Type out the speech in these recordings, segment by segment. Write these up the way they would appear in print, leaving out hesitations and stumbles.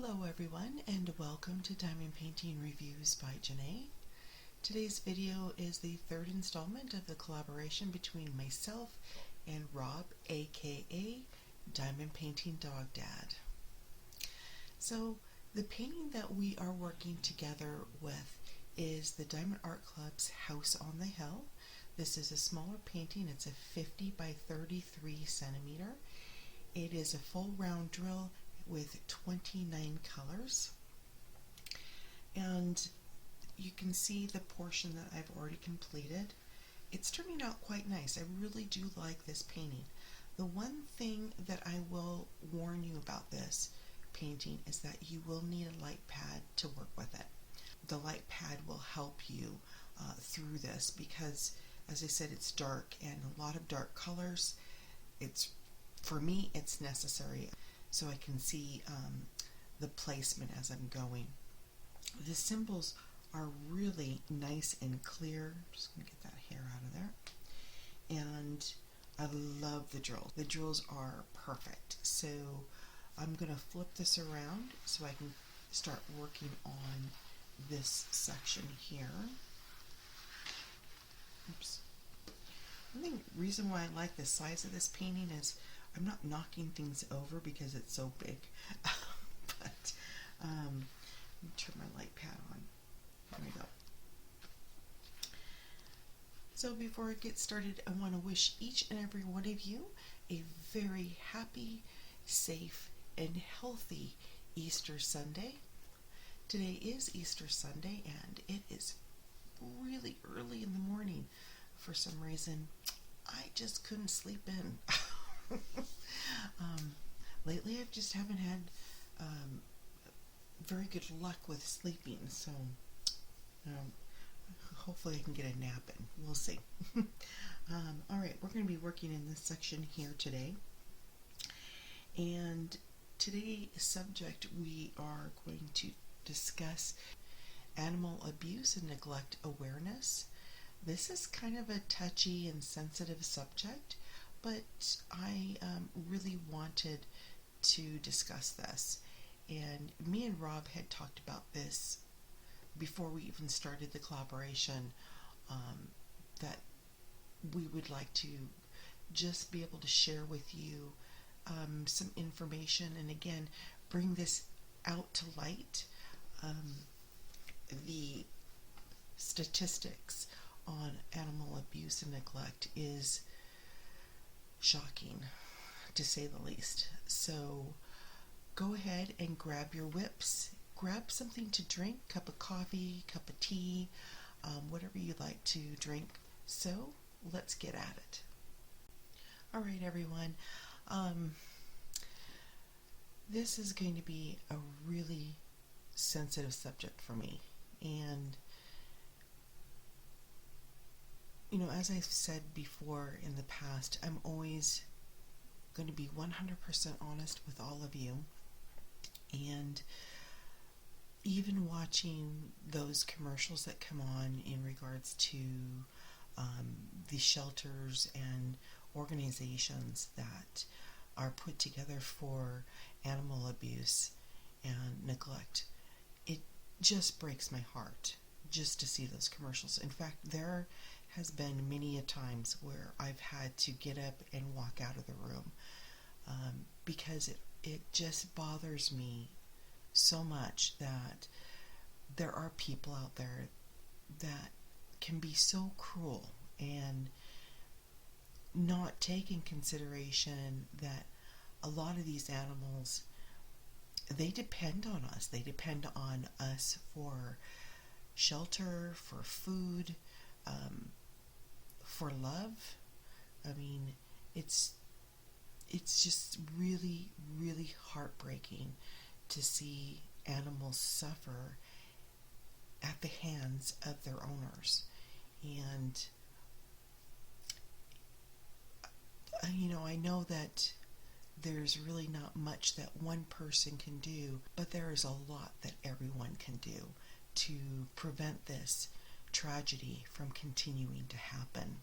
Hello everyone, and welcome to Diamond Painting Reviews by Jene. Today's video is the third installment of the collaboration between myself and Rob, aka Diamond Painting Dog Dad. So the painting that we are working together with is the Diamond Art Club's House on the Hill. This is a smaller painting. It's a 50 by 33 centimeter. It is a full round drill with 29 colors, and you can see the portion that I've already completed. It's turning out quite nice. I really do like this painting. The one thing that I will warn you about this painting is that you will need a light pad to work with it. The light pad will help you through this because, as I said, it's dark and a lot of dark colors. For me, it's necessary so I can see the placement as I'm going. The symbols are really nice and clear. I'm just going to get that hair out of there. And I love the drills. The drills are perfect. So I'm going to flip this around so I can start working on this section here. Oops. One reason why I like the size of this painting is I'm not knocking things over because it's so big. But let me turn my light pad on. There we go. So before I get started, I want to wish each and every one of you a very happy, safe, and healthy Easter Sunday. Today is Easter Sunday, and it is really early in the morning. For some reason, I just couldn't sleep in. Lately I just haven't had very good luck with sleeping, so hopefully I can get a nap in. We'll see. Alright, we're going to be working in this section here today, and today's subject we are going to discuss animal abuse and neglect awareness. This is kind of a touchy and sensitive subject, but I really wanted to discuss this. And me and Rob had talked about this before we even started the collaboration, that we would like to just be able to share with you some information and again bring this out to light. The statistics on animal abuse and neglect is shocking, to say the least. So go ahead and grab your whips, grab something to drink, cup of coffee, cup of tea, whatever you like to drink. So let's get at it. All right, everyone. This is going to be a really sensitive subject for me, and you know, as I've said before in the past, I'm always going to be 100% honest with all of you. And even watching those commercials that come on in regards to the shelters and organizations that are put together for animal abuse and neglect, it just breaks my heart just to see those commercials. In fact, there has been many a times where I've had to get up and walk out of the room because it just bothers me so much that there are people out there that can be so cruel and not take in consideration that a lot of these animals, they depend on us. They depend on us for shelter, for food, for love. I mean, it's just really, really heartbreaking to see animals suffer at the hands of their owners. And you know, I know that there's really not much that one person can do, but there is a lot that everyone can do to prevent this tragedy from continuing to happen.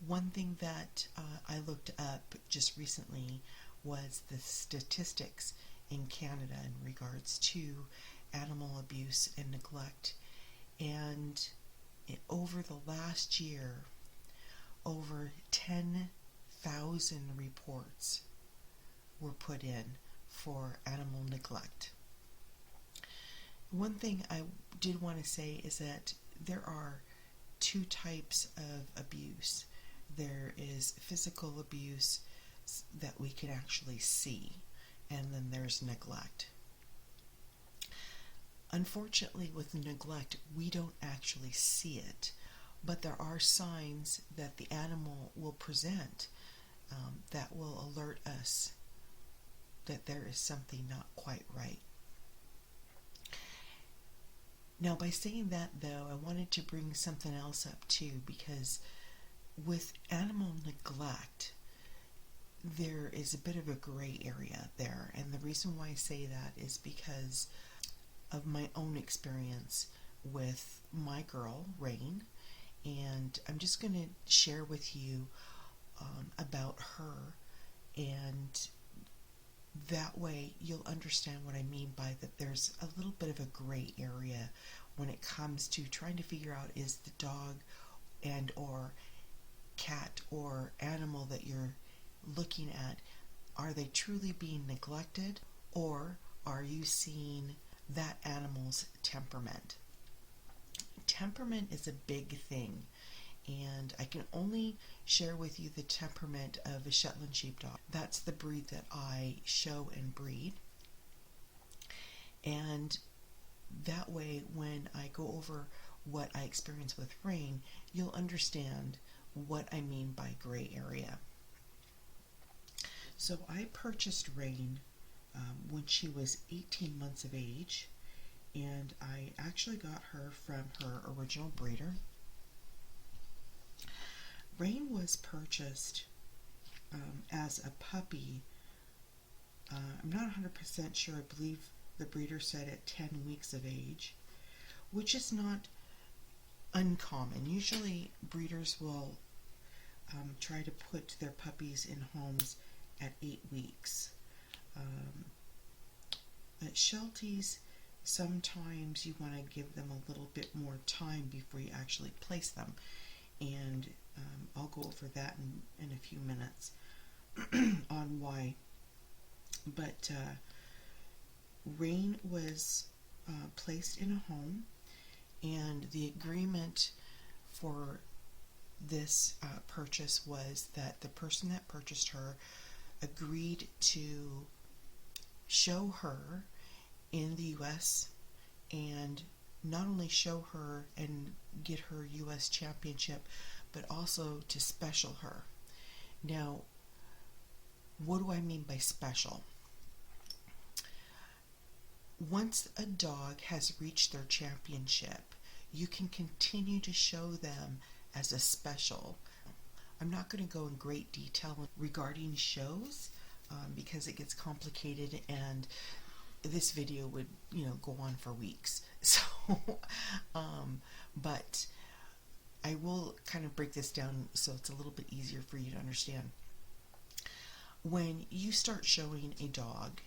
One thing that I looked up just recently was the statistics in Canada in regards to animal abuse and neglect. And over the last year, over 10,000 reports were put in for animal neglect. One thing I did want to say is that there are two types of abuse. There is physical abuse that we can actually see, and then there's neglect. Unfortunately, with neglect, we don't actually see it, but there are signs that the animal will present that will alert us that there is something not quite right. Now, by saying that, though, I wanted to bring something else up too, because with animal neglect, there is a bit of a gray area there. And the reason why I say that is because of my own experience with my girl, Rain. And I'm just going to share with you about her, and that way you'll understand what I mean by that there's a little bit of a gray area when it comes to trying to figure out, is the dog and or cat or animal that you're looking at, are they truly being neglected, or are you seeing that animal's temperament? Temperament is a big thing, and I can only share with you the temperament of a Shetland sheepdog. That's the breed that I show and breed, and that way when I go over what I experience with Rain, you'll understand what I mean by gray area. So I purchased Rain when she was 18 months of age, and I actually got her from her original breeder. Rain was purchased as a puppy. I'm not 100% sure. I believe the breeder said at 10 weeks of age, which is not uncommon. Usually breeders will try to put their puppies in homes at 8 weeks. At Shelties, sometimes you want to give them a little bit more time before you actually place them, and I'll go over that in a few minutes on why. But Rain was placed in a home, and the agreement for this purchase was that the person that purchased her agreed to show her in the U.S. and not only show her and get her U.S. championship, but also to special her. Now, what do I mean by special? Once a dog has reached their championship, you can continue to show them as a special. I'm not going to go in great detail regarding shows because it gets complicated, and this video would, go on for weeks. So, but I will kind of break this down so it's a little bit easier for you to understand. When you start showing a dog,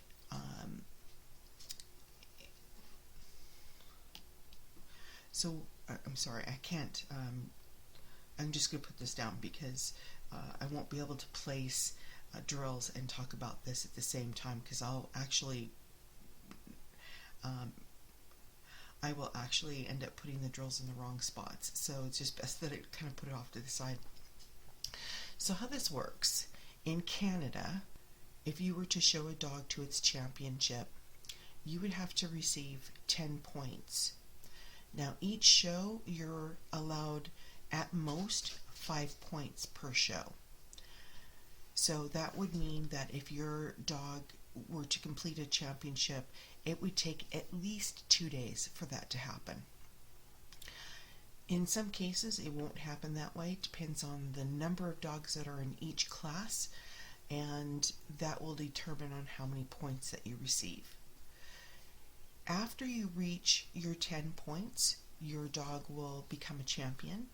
I'm sorry, I can't, I'm just going to put this down because I won't be able to place drills and talk about this at the same time, because I will actually end up putting the drills in the wrong spots. So it's just best that I kind of put it off to the side. So how this works, in Canada, if you were to show a dog to its championship, you would have to receive 10 points. Now each show you're allowed at most 5 points per show. So that would mean that if your dog were to complete a championship, it would take at least 2 days for that to happen. In some cases, it won't happen that way. It depends on the number of dogs that are in each class, and that will determine on how many points that you receive. After you reach your 10 points, your dog will become a champion,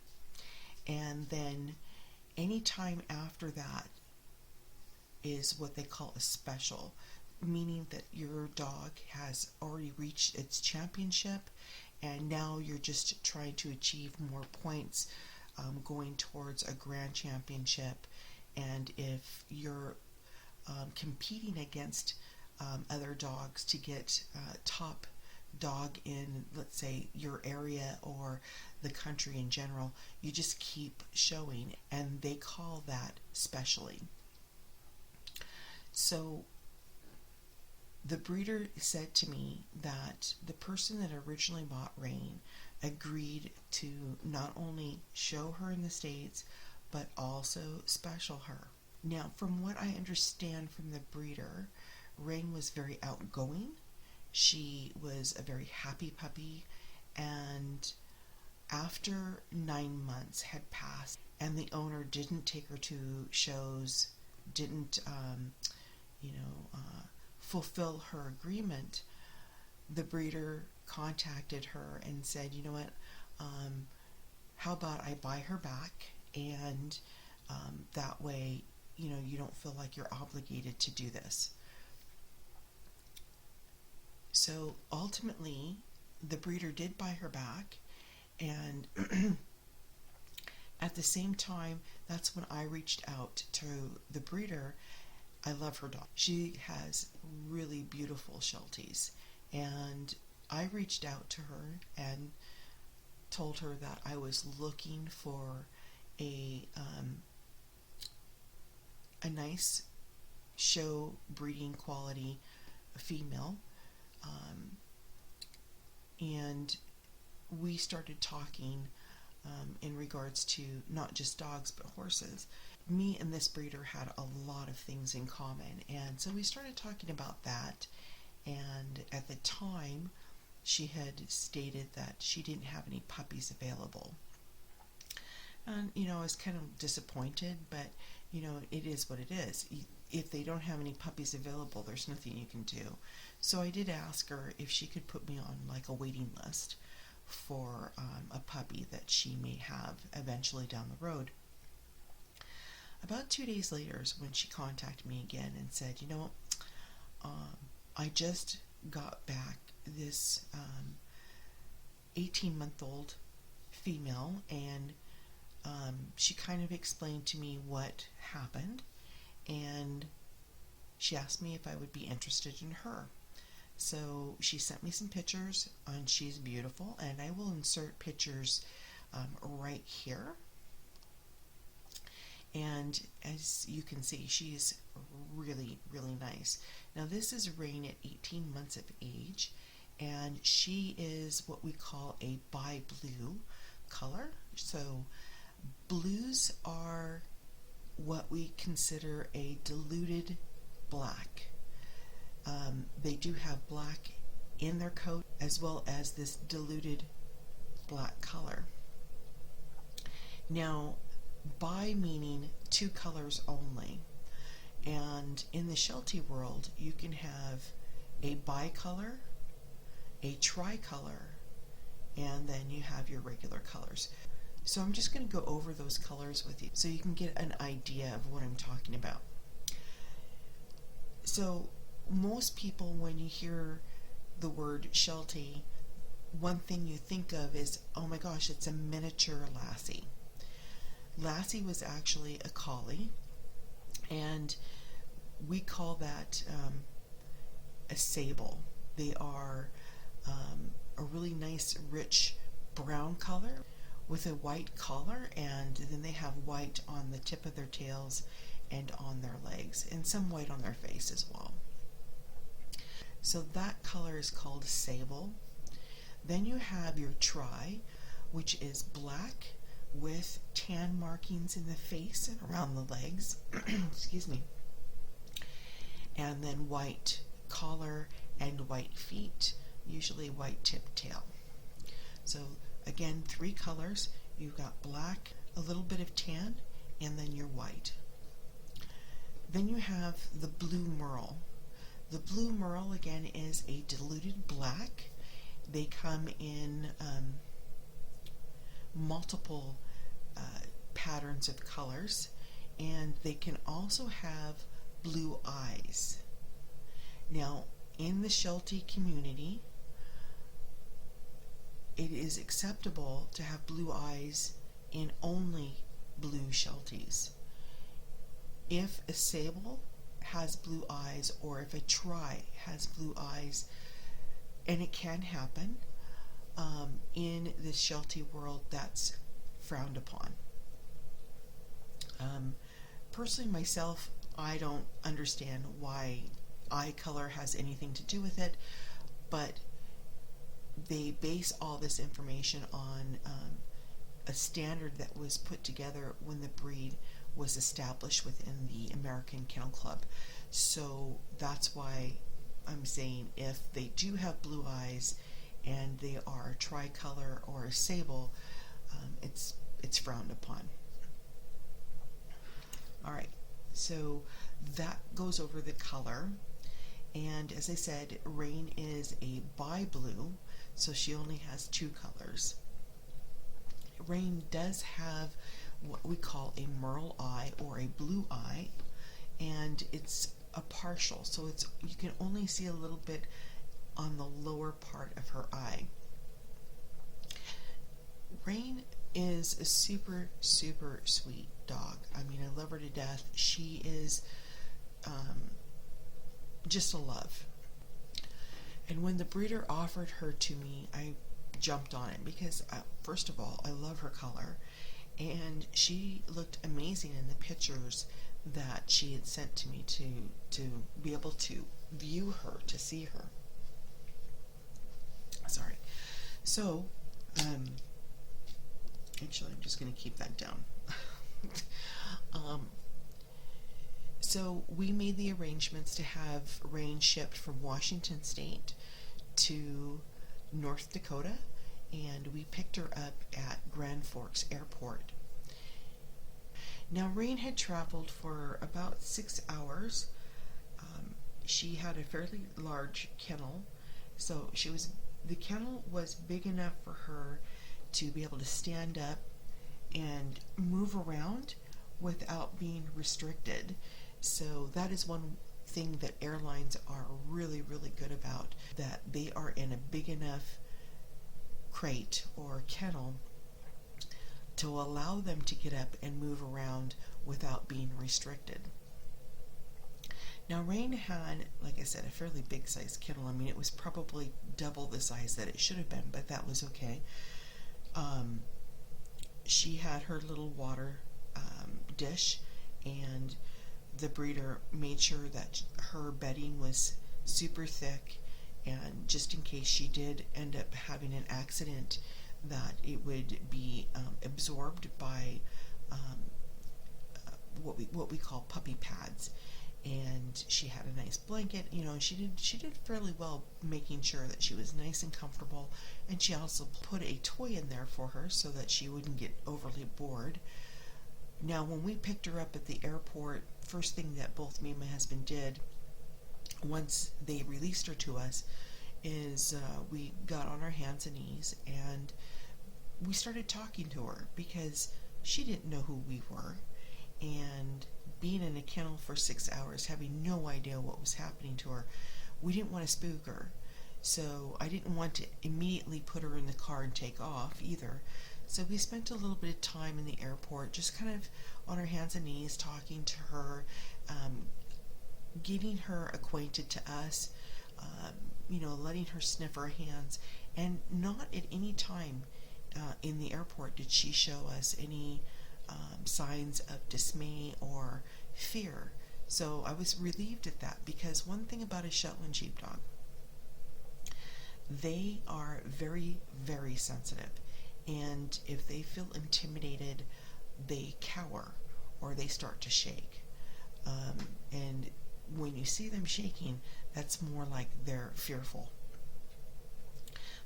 and then any time after that is what they call a special. meaning that your dog has already reached its championship and now you're just trying to achieve more points, going towards a grand championship. And if you're competing against other dogs to get top dog in, let's say, your area or the country in general, you just keep showing, and they call that specialing. So the breeder said to me that the person that originally bought Rain agreed to not only show her in the States, but also special her. Now, from what I understand from the breeder, Rain was very outgoing. She was a very happy puppy, and after 9 months had passed and the owner didn't take her to shows, didn't fulfill her agreement, the breeder contacted her and said, you know what, how about I buy her back, and that way, you don't feel like you're obligated to do this. So ultimately, the breeder did buy her back, and at the same time, that's when I reached out to the breeder. I love her dog. She has really beautiful Shelties, and I reached out to her and told her that I was looking for a nice show breeding quality female, and we started talking in regards to not just dogs but horses. Me and this breeder had a lot of things in common, and so we started talking about that. And at the time, she had stated that she didn't have any puppies available, and I was kind of disappointed, but it is what it is. If they don't have any puppies available, there's nothing you can do. So I did ask her if she could put me on like a waiting list for a puppy that she may have eventually down the road. About 2 days later is when she contacted me again and said, I just got back this 18-month-old female, and she kind of explained to me what happened, and she asked me if I would be interested in her. So she sent me some pictures, and she's beautiful, and I will insert pictures right here. And as you can see, she's really, really nice. Now this is Rain at 18 months of age, and she is what we call a bi-blue color. So blues are what we consider a diluted black. They do have black in their coat as well as this diluted black color. Now, bi meaning two colors only, and in the Sheltie world you can have a bicolor, a tricolor, and then you have your regular colors. So I'm just going to go over those colors with you so you can get an idea of what I'm talking about. So most people, when you hear the word Sheltie, one thing you think of is, oh my gosh, it's a miniature Lassie. Lassie was actually a collie, and we call that a sable. They are a really nice, rich brown color with a white collar, and then they have white on the tip of their tails and on their legs, and some white on their face as well. So that color is called sable. Then you have your tri, which is black with tan markings in the face and around the legs, excuse me, and then white collar and white feet, usually white tip tail. So again, three colors. You've got black, a little bit of tan, and then your white. Then you have the blue merle. The blue merle again is a diluted black. They come in multiple patterns of colors, and they can also have blue eyes. Now, in the Sheltie community, it is acceptable to have blue eyes in only blue Shelties. If a sable has blue eyes, or if a tri has blue eyes, and it can happen, in the Sheltie world, that's frowned upon. Personally, myself, I don't understand why eye color has anything to do with it, but they base all this information on a standard that was put together when the breed was established within the American Kennel Club. So that's why I'm saying if they do have blue eyes and they are tricolor or a sable, it's frowned upon. Alright, so that goes over the color. And as I said, Rain is a bi-blue, so she only has 2 colors. Rain does have what we call a merle eye or a blue eye, and it's a partial, so you can only see a little bit on the lower part of her eye. Rain is a super, super sweet dog. I mean, I love her to death. She is just a love. And when the breeder offered her to me, I jumped on it because, first of all, I love her color, and she looked amazing in the pictures that she had sent to me to be able to view her, to see her. Sorry. So, actually, I'm just going to keep that down. So we made the arrangements to have Rain shipped from Washington State to North Dakota, and we picked her up at Grand Forks Airport. Now, Rain had traveled for about 6 hours. She had a fairly large kennel, so the kennel was big enough for her to be able to stand up and move around without being restricted. So that is one thing that airlines are really, really good about, that they are in a big enough crate or kennel to allow them to get up and move around without being restricted. Now, Rain had, like I said, a fairly big sized kennel. I mean, it was probably double the size that it should have been, but that was okay. She had her little water dish, and the breeder made sure that her bedding was super thick, and just in case she did end up having an accident, that it would be absorbed by what we call puppy pads. And she had a nice blanket. You know, she did fairly well making sure that she was nice and comfortable, and she also put a toy in there for her so that she wouldn't get overly bored. Now, when we picked her up at the airport, first thing that both me and my husband did once they released her to us is we got on our hands and knees and we started talking to her, because she didn't know who we were, and being in a kennel for 6 hours, having no idea what was happening to her, we didn't want to spook her. So I didn't want to immediately put her in the car and take off either. So we spent a little bit of time in the airport, just kind of on our hands and knees, talking to her, getting her acquainted to us, letting her sniff our hands. And not at any time in the airport did she show us any signs of dismay or fear. So I was relieved at that, because one thing about a Shetland sheepdog, they are very, very sensitive, and if they feel intimidated, they cower or they start to shake. And when you see them shaking, that's more like they're fearful.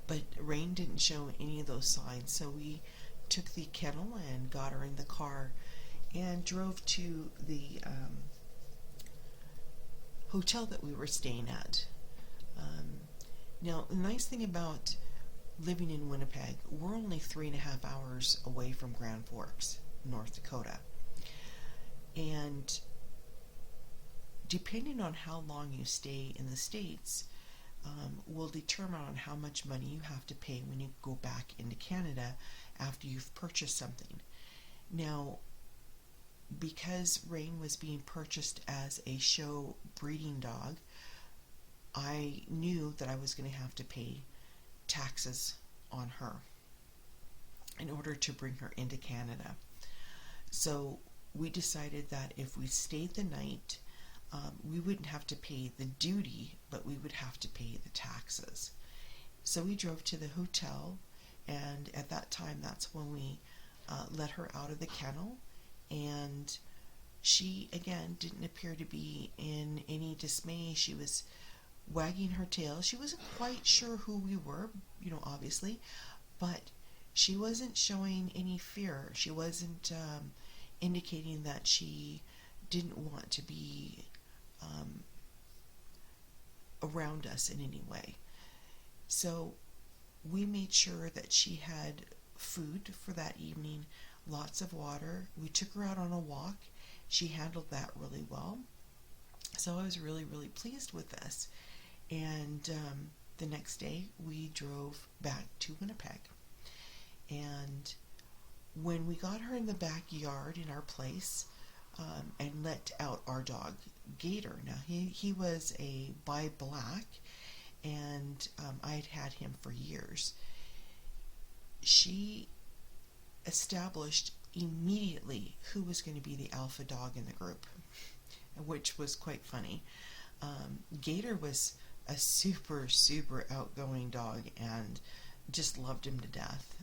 But Rain didn't show any of those signs, so we took the kennel and got her in the car and drove to the hotel that we were staying at. Now, the nice thing about living in Winnipeg, we're only 3.5 hours away from Grand Forks, North Dakota. And depending on how long you stay in the States, will determine on how much money you have to pay when you go back into Canada after you've purchased something. Now, because Rain was being purchased as a show breeding dog, I knew that I was going to have to pay taxes on her in order to bring her into Canada. So we decided that if we stayed the night, we wouldn't have to pay the duty, but we would have to pay the taxes. So we drove to the hotel, and at that time, that's when we let her out of the kennel, and she, again, didn't appear to be in any dismay. She was wagging her tail. She wasn't quite sure who we were, obviously, but she wasn't showing any fear. She wasn't indicating that she didn't want to be around us in any way. So we made sure that she had food for that evening, lots of water. We took her out on a walk. She handled that really well. So I was really, really pleased with this. And the next day we drove back to Winnipeg. And when we got her in the backyard in our place and let out our dog, Gator. Now, he was a bi black, and I had had him for years. She established immediately who was going to be the alpha dog in the group, which was quite funny. Gator was a super, super outgoing dog and just loved him to death.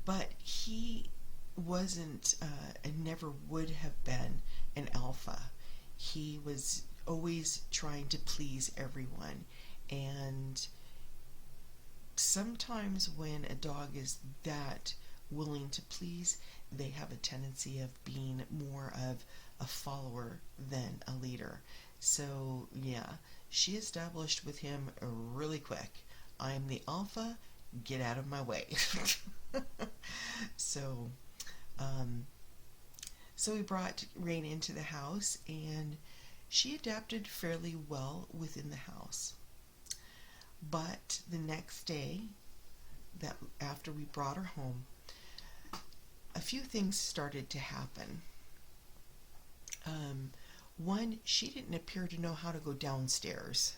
But he wasn't and never would have been an alpha. He was always trying to please everyone, and sometimes when a dog is that willing to please, they have a tendency of being more of a follower than a leader. So yeah, she established with him really quick, I'm the alpha, get out of my way. So we brought Rain into the house, and she adapted fairly well within the house. But the next day, that after we brought her home, a few things started to happen. One, she didn't appear to know how to go downstairs.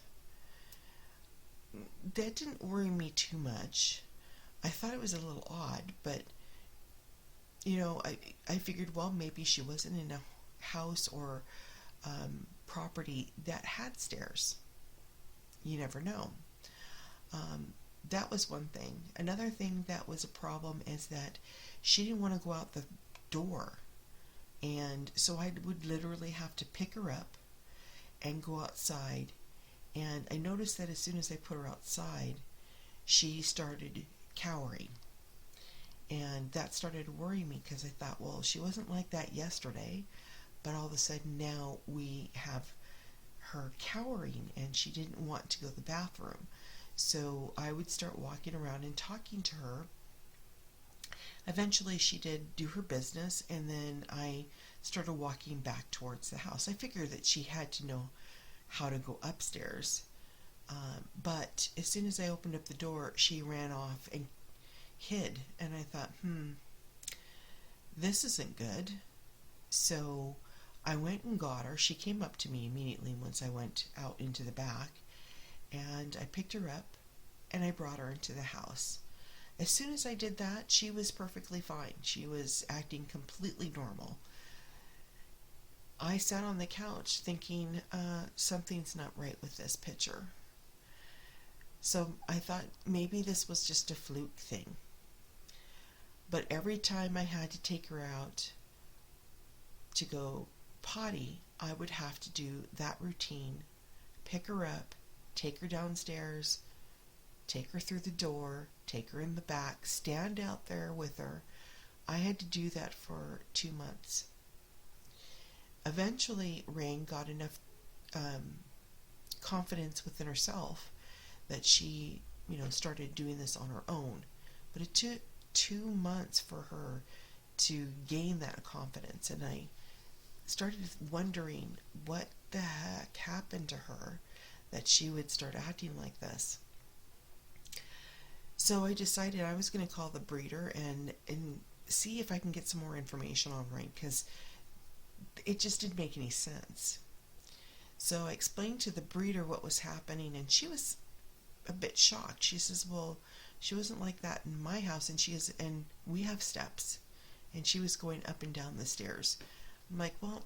That didn't worry me too much. I thought it was a little odd, but I figured, well, maybe she wasn't in a house or property that had stairs. You never know. That was one thing. Another thing that was a problem is that she didn't want to go out the door. And so I would literally have to pick her up and go outside. And I noticed that as soon as I put her outside, she started cowering. And that started worrying me because I thought, well, she wasn't like that yesterday, but all of a sudden now we have her cowering and she didn't want to go to the bathroom. So I would start walking around and talking to her. Eventually she did do her business, and then I started walking back towards the house. I figured that she had to know how to go upstairs. But as soon as I opened up the door, she ran off and hid, and I thought, this isn't good. So I went and got her. She came up to me immediately once I went out into the back, and I picked her up and I brought her into the house. As soon as I did that, she was perfectly fine. She was acting completely normal. I sat on the couch thinking, something's not right with this picture. So I thought maybe this was just a fluke thing. But every time I had to take her out to go potty, I would have to do that routine, pick her up, take her downstairs, take her through the door, take her in the back, stand out there with her. I had to do that for 2 months. Eventually, Rain got enough confidence within herself that she, started doing this on her own. But it took 2 months for her to gain that confidence, and I started wondering what the heck happened to her that she would start acting like this. So I decided I was going to call the breeder and see if I can get some more information on Rain, because it just didn't make any sense. So I explained to the breeder what was happening, and she was a bit shocked. She says, well, she wasn't like that in my house, and we have steps, and she was going up and down the stairs. I'm like, well,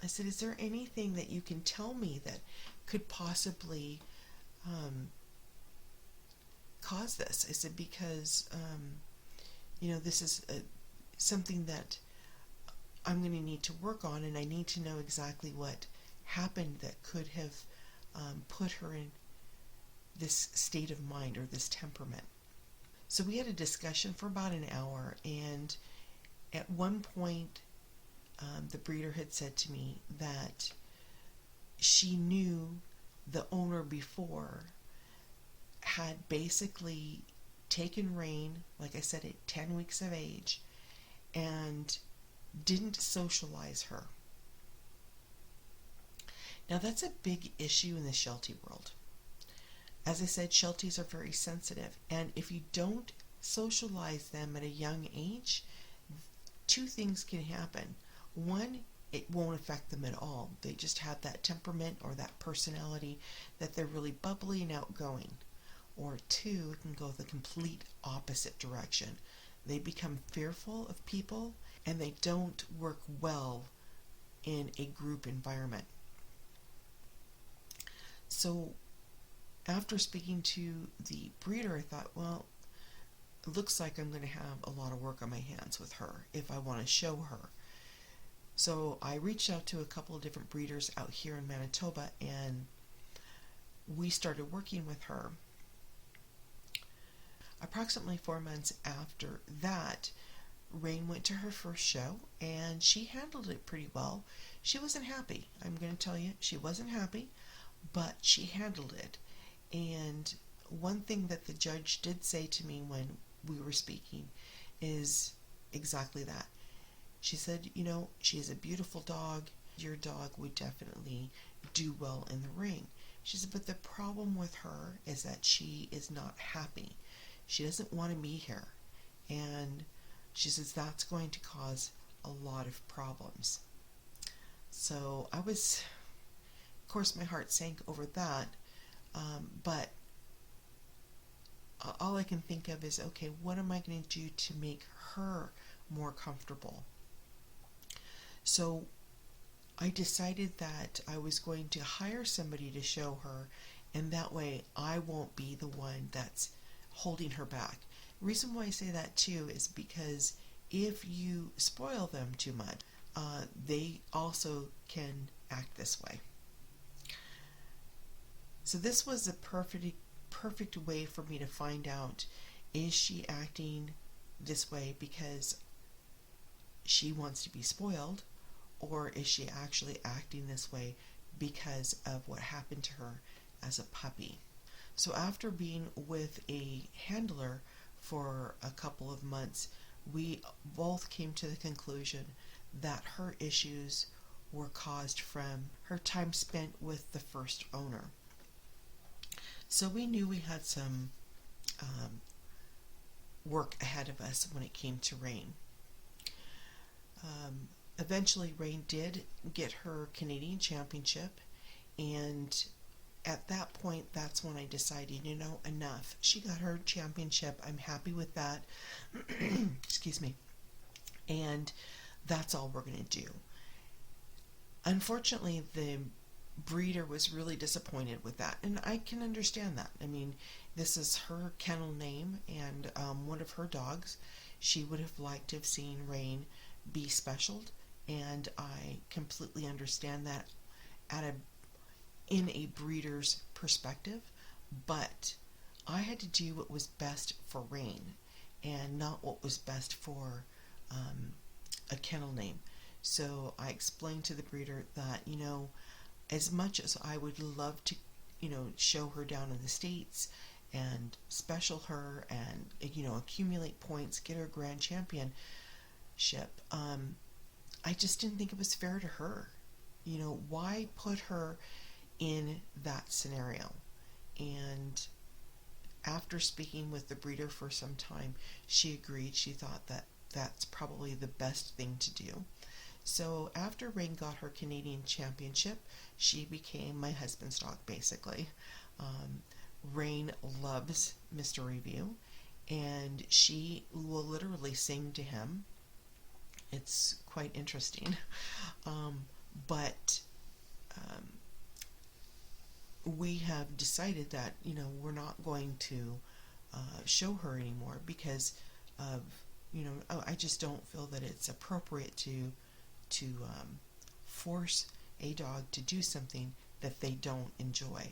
I said, is there anything that you can tell me that could possibly cause this? I said, because this is something that I'm going to need to work on, and I need to know exactly what happened that could have put her in this state of mind or this temperament. So we had a discussion for about an hour, and at one point the breeder had said to me that she knew the owner before had basically taken Rain, like I said, at 10 weeks of age, and didn't socialize her. Now that's a big issue in the Sheltie world. As I said, Shelties are very sensitive, and if you don't socialize them at a young age, two things can happen. One, it won't affect them at all. They just have that temperament or that personality that they're really bubbly and outgoing. Or two, it can go the complete opposite direction. They become fearful of people, and they don't work well in a group environment. So after speaking to the breeder, I thought, well, it looks like I'm going to have a lot of work on my hands with her if I want to show her. So I reached out to a couple of different breeders out here in Manitoba, and we started working with her. Approximately 4 months after that, Rain went to her first show, and she handled it pretty well. She wasn't happy. I'm going to tell you, she wasn't happy, but she handled it. And one thing that the judge did say to me when we were speaking is exactly that. She said, she is a beautiful dog. Your dog would definitely do well in the ring. She said, but the problem with her is that she is not happy. She doesn't want to be here. And she says that's going to cause a lot of problems. So of course my heart sank over that. But all I can think of is, okay, what am I going to do to make her more comfortable? So I decided that I was going to hire somebody to show her, and that way I won't be the one that's holding her back. The reason why I say that too is because if you spoil them too much, they also can act this way. So this was a perfect way for me to find out, is she acting this way because she wants to be spoiled, or is she actually acting this way because of what happened to her as a puppy? So after being with a handler for a couple of months, we both came to the conclusion that her issues were caused from her time spent with the first owner. So we knew we had some work ahead of us when it came to Rain. Eventually, Rain did get her Canadian championship, and at that point, that's when I decided, enough. She got her championship. I'm happy with that. Excuse me. And that's all we're going to do. Unfortunately, the breeder was really disappointed with that, and I can understand that. I mean, this is her kennel name, and one of her dogs. She would have liked to have seen Rain be specialed, and I completely understand that in a breeder's perspective, but I had to do what was best for Rain and not what was best for a kennel name. So I explained to the breeder that, as much as I would love to, show her down in the States and special her and, accumulate points, get her grand championship, I just didn't think it was fair to her. You know, why put her in that scenario? And after speaking with the breeder for some time, she agreed. She thought that that's probably the best thing to do. So after Rain got her Canadian championship, she became my husband's dog, basically. Rain loves Mr. Review, and she will literally sing to him. It's quite interesting. But we have decided that, you know, we're not going to show her anymore because of, you know, I just don't feel that it's appropriate to force a dog to do something that they don't enjoy.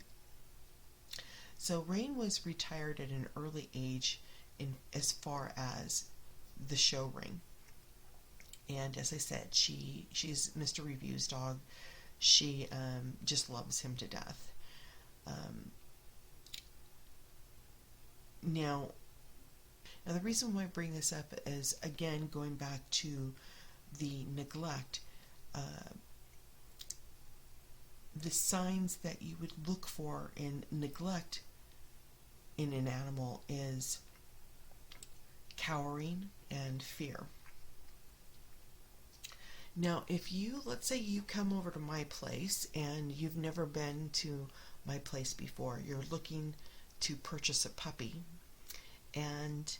So Rain was retired at an early age in as far as the show ring. And as I said, she's Mr. Review's dog. She just loves him to death. Now the reason why I bring this up is, again, going back to the neglect. The signs that you would look for in neglect in an animal is cowering and fear. Now, if you, let's say you come over to my place and you've never been to my place before, you're looking to purchase a puppy, and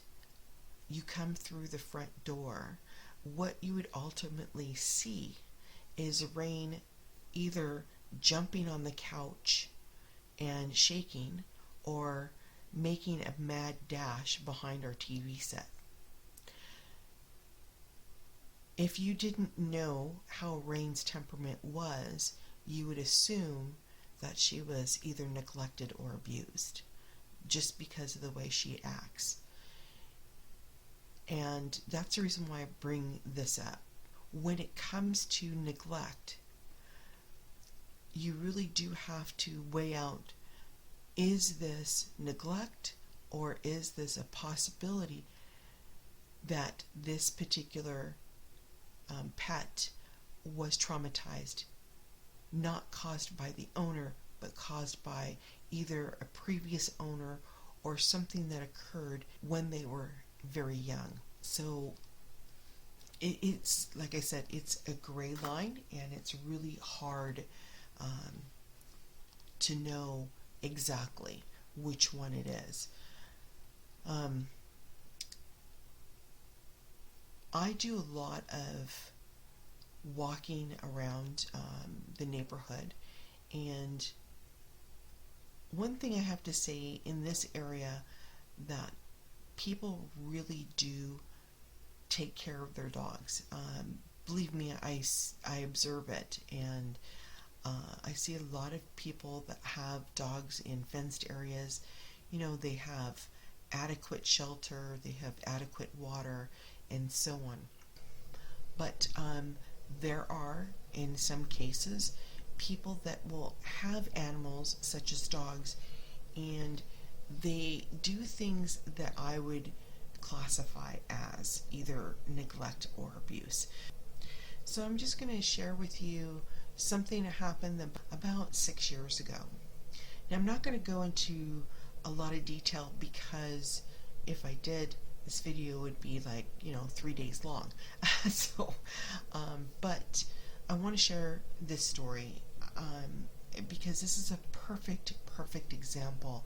you come through the front door, what you would ultimately see is Rain either jumping on the couch and shaking or making a mad dash behind our TV set. If you didn't know how Rain's temperament was, you would assume that she was either neglected or abused just because of the way she acts. And that's the reason why I bring this up. When it comes to neglect, you really do have to weigh out, is this neglect or is this a possibility that this particular pet was traumatized, not caused by the owner, but caused by either a previous owner or something that occurred when they were very young. So it's, like I said, it's a gray line, and it's really hard to know exactly which one it is. I do a lot of walking around the neighborhood, and one thing I have to say in this area, that people really do take care of their dogs. Believe me, I observe it, and I see a lot of people that have dogs in fenced areas. You know, they have adequate shelter, they have adequate water, and so on. But there are, in some cases, people that will have animals such as dogs, and they do things that I would classify as either neglect or abuse. So I'm just going to share with you something that happened about 6 years ago. Now, I'm not going to go into a lot of detail, because if I did, this video would be like, 3 days long. But I want to share this story because this is a perfect example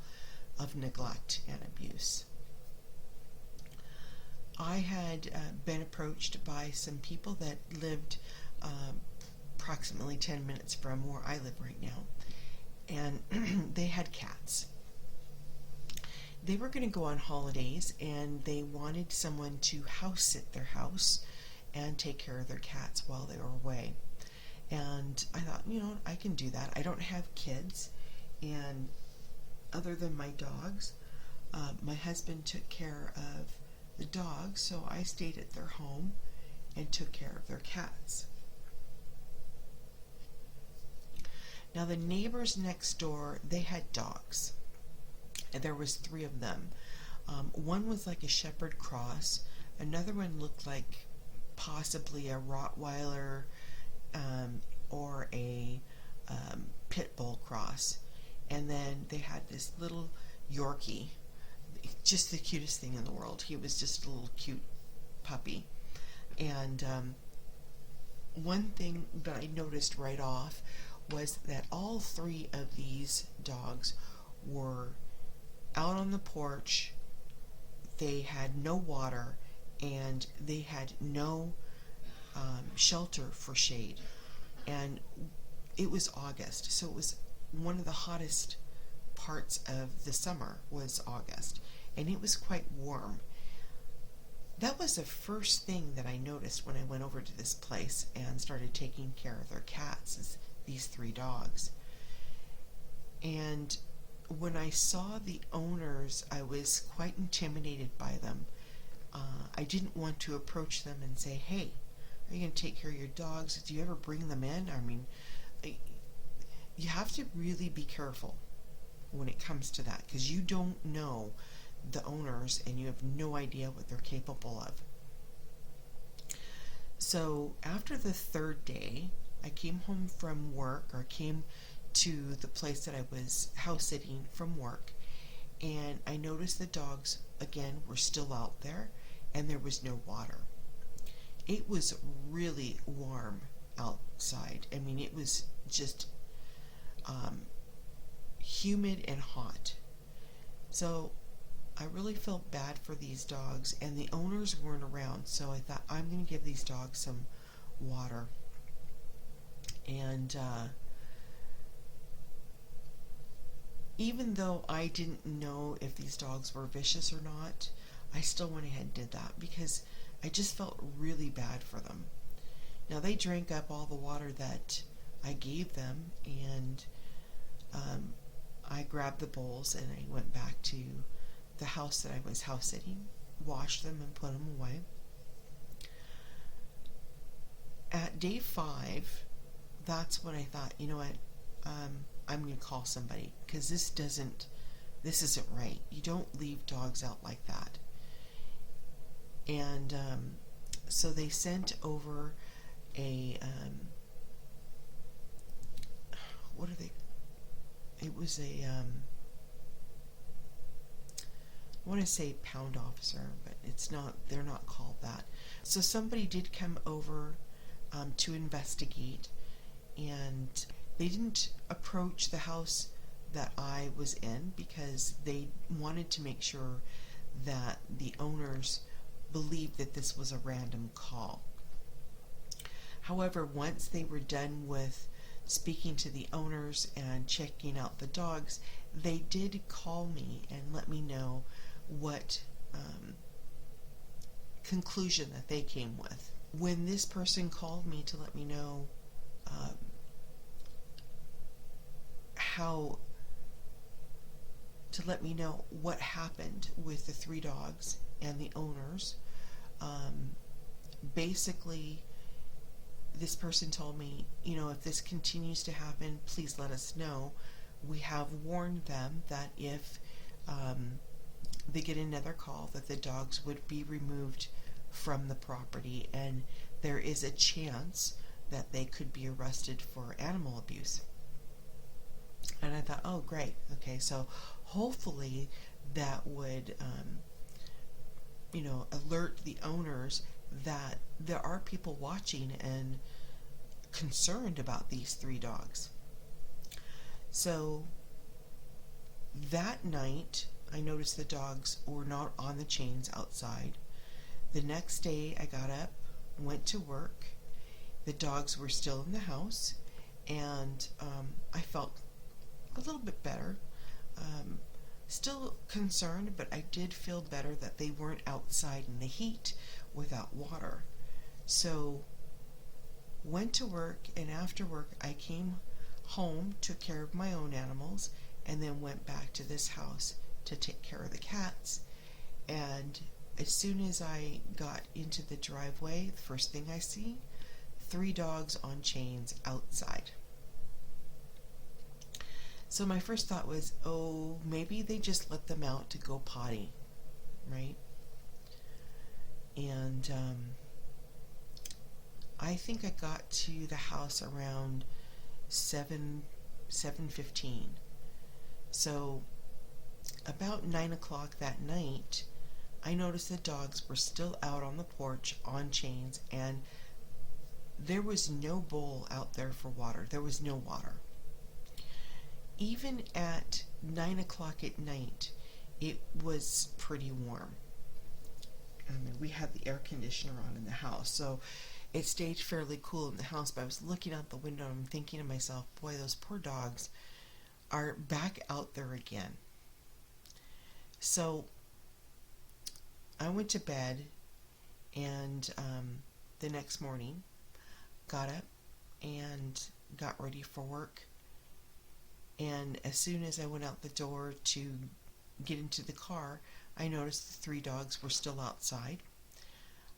of neglect and abuse. I had been approached by some people that lived approximately 10 minutes from where I live right now, and they had cats. They were going to go on holidays, and they wanted someone to house sit their house and take care of their cats while they were away. And I thought, I can do that. I don't have kids, and other than my dogs, my husband took care of the dogs, so I stayed at their home and took care of their cats. Now, the neighbors next door, they had dogs. And there was 3 of them. One was like a shepherd cross. Another one looked like possibly a Rottweiler or a pit bull cross. And then they had this little Yorkie, just the cutest thing in the world. He was just a little cute puppy. And one thing that I noticed right off was that all three of these dogs were out on the porch. They had no water, and they had no shelter for shade. And it was August, so it was one of the hottest parts of the summer was August, and it was quite warm. That was the first thing that I noticed when I went over to this place and started taking care of their cats, is these three dogs. And when I saw the owners, I was quite intimidated by them. I didn't want to approach them and say, hey, are you going to take care of your dogs? Do you ever bring them in? I mean, you have to really be careful when it comes to that, because you don't know the owners and you have no idea what they're capable of. So after the third day, I came home from work, or came to the place that I was house sitting from work, and I noticed the dogs again were still out there, and there was no water. It was really warm outside. I mean, it was just humid and hot. So I really felt bad for these dogs, and the owners weren't around, so I thought, I'm going to give these dogs some water. And even though I didn't know if these dogs were vicious or not, I still went ahead and did that because I just felt really bad for them. Now, they drank up all the water that I gave them, and I grabbed the bowls and I went back to the house that I was house sitting, washed them and put them away. At day 5, that's when I thought, you know what, I'm going to call somebody, because this isn't right. You don't leave dogs out like that. And so they sent over it was a I want to say pound officer, but it's not, they're not called that. So somebody did come over to investigate, and they didn't approach the house that I was in because they wanted to make sure that the owners believed that this was a random call. However, once they were done with speaking to the owners and checking out the dogs, they did call me and let me know what conclusion that they came with. When this person called me to let me know what happened with the 3 dogs and the owners, basically this person told me, you know, if this continues to happen, please let us know. We have warned them that if they get another call, that the dogs would be removed from the property, and there is a chance that they could be arrested for animal abuse. And I thought, oh great, okay, so hopefully that would alert the owners that there are people watching and concerned about these 3 dogs. So that night I noticed the dogs were not on the chains outside. The next day I got up, went to work. The dogs were still in the house, and I felt a little bit better. Still concerned, but I did feel better that they weren't outside in the heat without water. So went to work, and after work I came home, took care of my own animals, and then went back to this house to take care of the cats. And as soon as I got into the driveway, the first thing I see, 3 dogs on chains outside. So my first thought was, oh, maybe they just let them out to go potty, right? And I think I got to the house around 7:15. So about 9 o'clock that night, I noticed the dogs were still out on the porch on chains, and there was no bowl out there for water. There was no water. Even at 9 o'clock at night, it was pretty warm. I mean, we had the air conditioner on in the house, so it stayed fairly cool in the house, but I was looking out the window and I'm thinking to myself, boy, those poor dogs are back out there again. So I went to bed, and the next morning got up and got ready for work. And as soon as I went out the door to get into the car, I noticed the 3 dogs were still outside.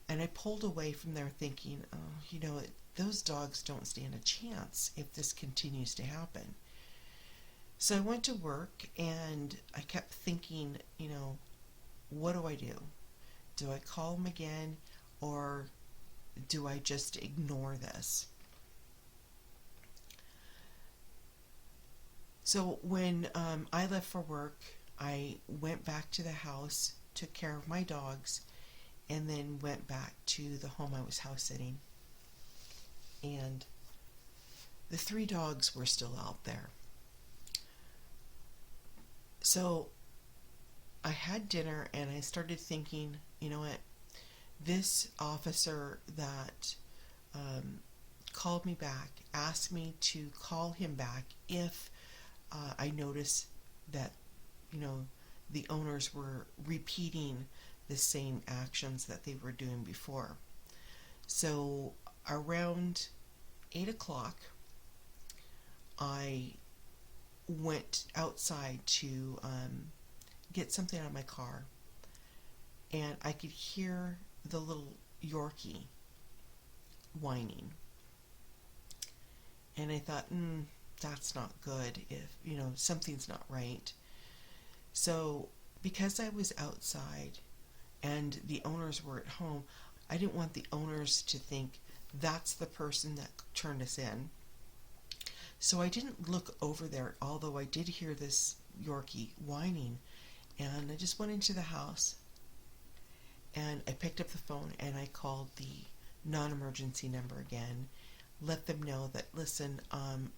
And I pulled away from there thinking, oh, those dogs don't stand a chance if this continues to happen. So I went to work, and I kept thinking, what do I do? Do I call them again, or do I just ignore this? So when I left for work, I went back to the house, took care of my dogs, and then went back to the home I was house sitting. And the 3 dogs were still out there. So I had dinner, and I started thinking, you know what, this officer that called me back asked me to call him back if I noticed that, the owners were repeating the same actions that they were doing before. So around 8 o'clock, I went outside to get something out of my car, and I could hear the little Yorkie whining. And I thought, that's not good, if, something's not right. So because I was outside and the owners were at home, I didn't want the owners to think that's the person that turned us in. So I didn't look over there, although I did hear this Yorkie whining, and I just went into the house, and I picked up the phone and I called the non-emergency number again, let them know that, listen,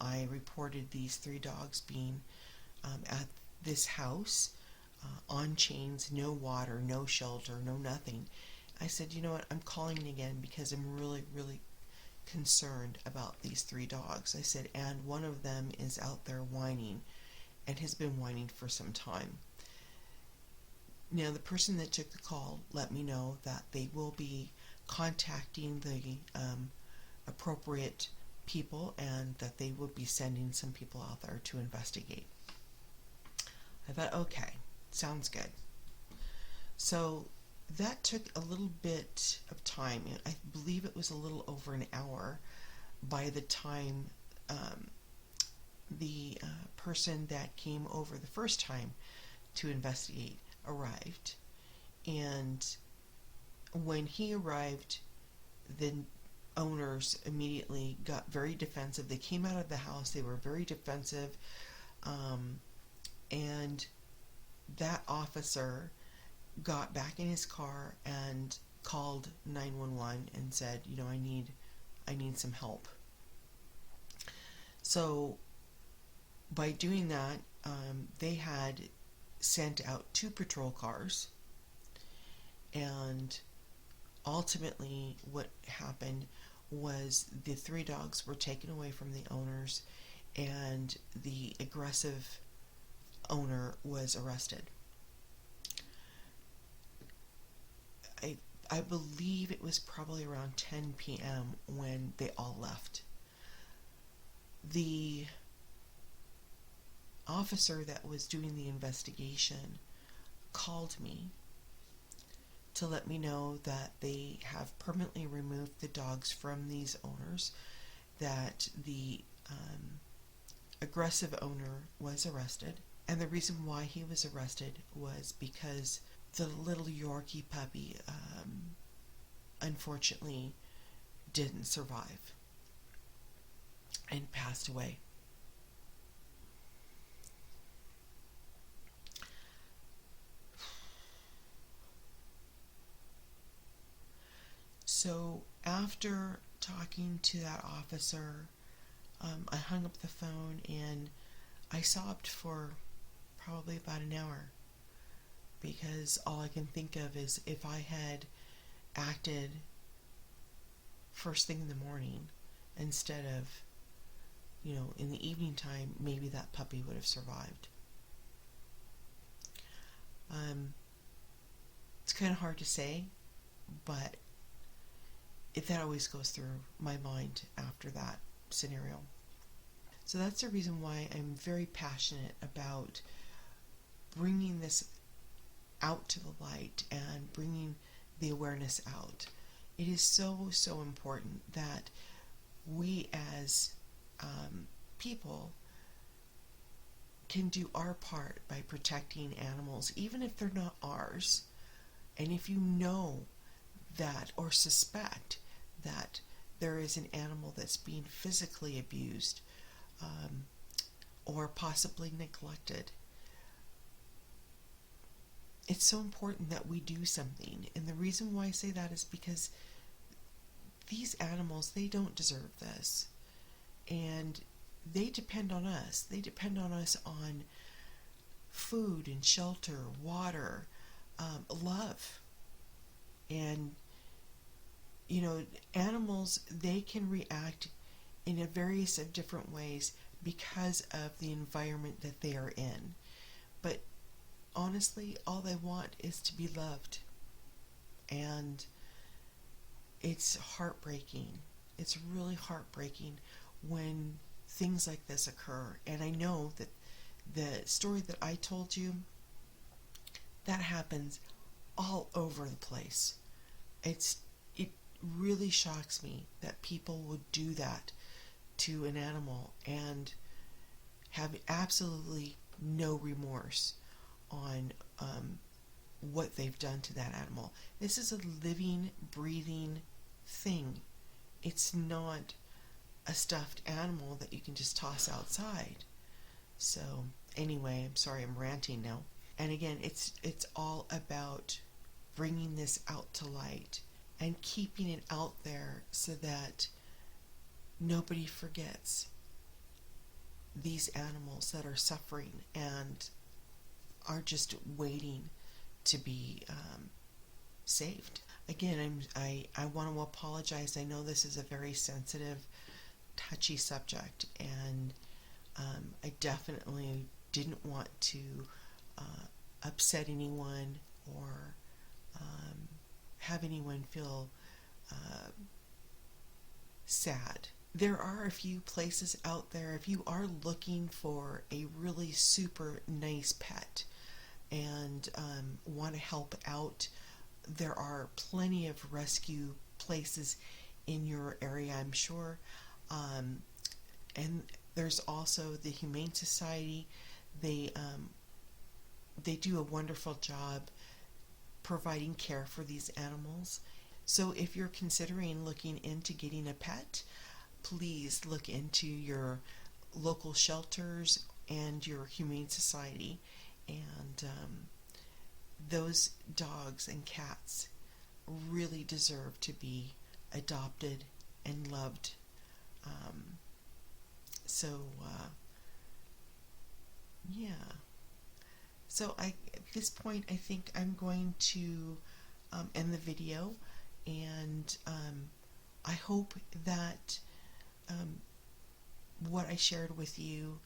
I reported these 3 dogs being at this house, on chains, no water, no shelter, no nothing. I said, you know what, I'm calling again because I'm really, really concerned about these 3 dogs. I said, and one of them is out there whining, and has been whining for some time. Now, the person that took the call let me know that they will be contacting the appropriate people, and that they will be sending some people out there to investigate. I thought, okay, sounds good. So that took a little bit of time. I believe it was a little over an hour by the time the person that came over the first time to investigate arrived. And when he arrived, the owners immediately got very defensive. They came out of the house, they were very defensive, and that officer got back in his car and called 911 and said, I need some help. So by doing that, they had sent out 2 patrol cars, and ultimately what happened was the 3 dogs were taken away from the owners, and the aggressive owner was arrested. I believe it was probably around 10 p.m. when they all left. The officer that was doing the investigation called me to let me know that they have permanently removed the dogs from these owners, that the aggressive owner was arrested, and the reason why he was arrested was because the little Yorkie puppy unfortunately didn't survive and passed away. So after talking to that officer, I hung up the phone and I sobbed for probably about an hour, because all I can think of is if I had acted first thing in the morning instead of, in the evening time, maybe that puppy would have survived. It's kind of hard to say, but that always goes through my mind after that scenario. So that's the reason why I'm very passionate about bringing this out to the light and bringing the awareness out. It is so, so important that we as people can do our part by protecting animals, even if they're not ours. And if you know that or suspect that there is an animal that's being physically abused or possibly neglected, it's so important that we do something. And the reason why I say that is because these animals, they don't deserve this. And they depend on us. They depend on us on food and shelter, water, love. And, animals, they can react in a various of different ways because of the environment that they are in. But honestly, all they want is to be loved. And it's heartbreaking. It's really heartbreaking when things like this occur. And I know that the story that I told you, that happens all over the place. It really shocks me that people would do that to an animal and have absolutely no remorse on what they've done to that animal. This is a living, breathing thing. It's not a stuffed animal that you can just toss outside. So anyway, I'm sorry, I'm ranting now. And again, it's all about bringing this out to light and keeping it out there so that nobody forgets these animals that are suffering and are just waiting to be saved. Again, I want to apologize. I know this is a very sensitive, touchy subject, and I definitely didn't want to upset anyone or have anyone feel sad. There are a few places out there, if you are looking for a really super nice pet and want to help out, there are plenty of rescue places in your area, I'm sure. And there's also the Humane Society. They do a wonderful job providing care for these animals. So if you're considering looking into getting a pet, please look into your local shelters and your Humane Society. And those dogs and cats really deserve to be adopted and loved. So at this point, I think I'm going to end the video, and I hope that what I shared with you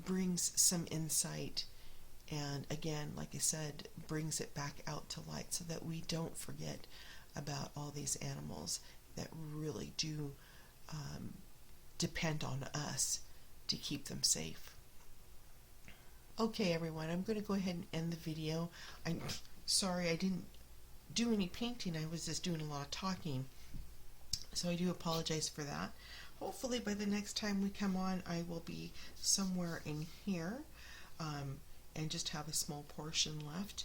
brings some insight, and again, like I said, brings it back out to light so that we don't forget about all these animals that really do depend on us to keep them safe. Okay, everyone, I'm going to go ahead and end the video. I'm sorry I didn't do any painting. I was just doing a lot of talking, so I do apologize for that. Hopefully by the next time we come on, I will be somewhere in here and just have a small portion left.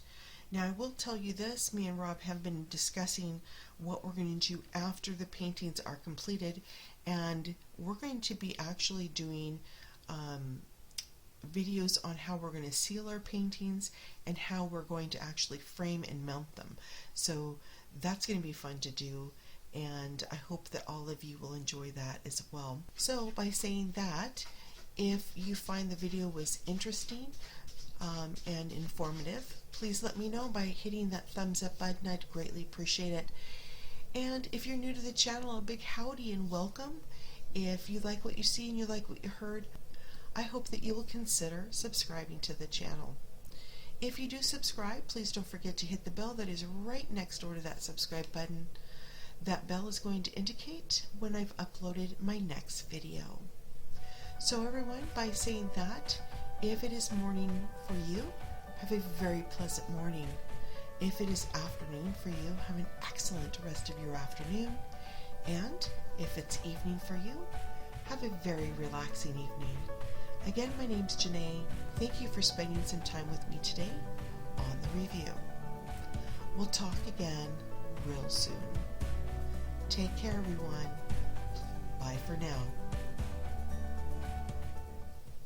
Now I will tell you this, me and Rob have been discussing what we're going to do after the paintings are completed, and we're going to be actually doing videos on how we're going to seal our paintings and how we're going to actually frame and mount them. So that's going to be fun to do, and I hope that all of you will enjoy that as well. So by saying that, if you find the video was interesting and informative, please let me know by hitting that thumbs up button. I'd greatly appreciate it. And if you're new to the channel, a big howdy and welcome. If you like what you see and you like what you heard, I hope that you will consider subscribing to the channel. If you do subscribe, please don't forget to hit the bell that is right next door to that subscribe button. That bell is going to indicate when I've uploaded my next video. So everyone, by saying that, if it is morning for you, have a very pleasant morning. If it is afternoon for you, have an excellent rest of your afternoon. And if it's evening for you, have a very relaxing evening. Again, my name's Jene. Thank you for spending some time with me today on the review. We'll talk again real soon. Take care, everyone. Bye for now.